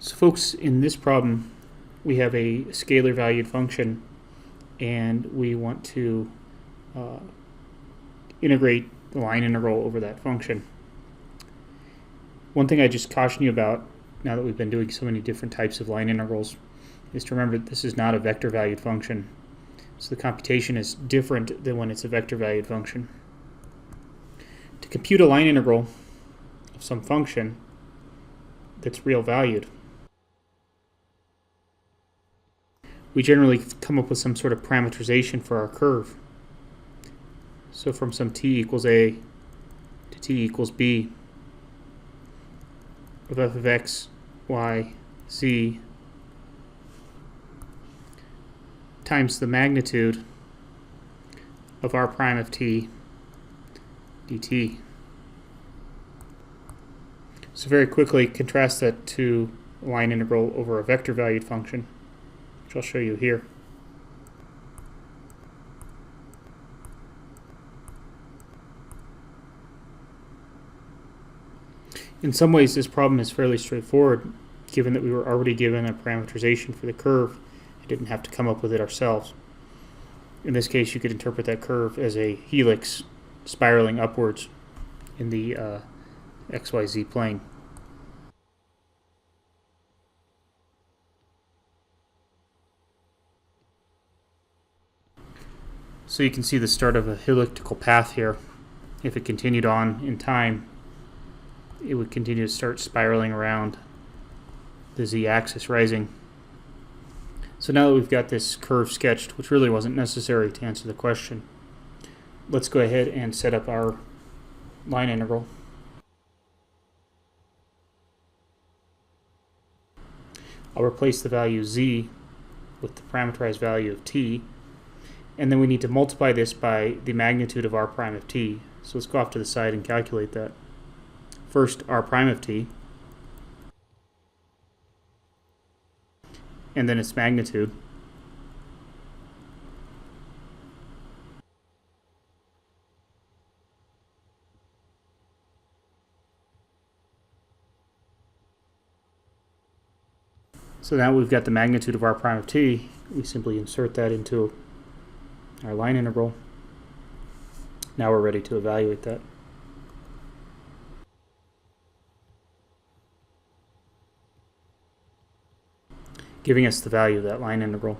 So folks, in this problem, we have a scalar valued function and we want to integrate the line integral over that function. One thing I just caution you about, now that we've been doing so many different types of line integrals, is to remember that this is not a vector valued function. So the computation is different than when it's a vector valued function. To compute a line integral of some function that's real valued, we generally come up with some sort of parameterization for our curve. So from some t equals a to t equals b of f of x, y, z times the magnitude of r prime of t dt. So very quickly contrast that to a line integral over a vector valued function, which I'll show you here. In some ways this problem is fairly straightforward, given that we were already given a parameterization for the curve and didn't have to come up with it ourselves. In this case, you could interpret that curve as a helix spiraling upwards in the XYZ plane. So you can see the start of a elliptical path here. If it continued on in time, it would continue to start spiraling around the z-axis, rising. So now that we've got this curve sketched, which really wasn't necessary to answer the question, let's go ahead and set up our line integral. I'll replace the value z with the parameterized value of t, and then we need to multiply this by the magnitude of r prime of t. So let's go off to the side and calculate that. First, r prime of t, and then its magnitude. So now we've got the magnitude of r prime of t. We simply insert that into our line integral. Now we're ready to evaluate that. Giving us the value of that line integral.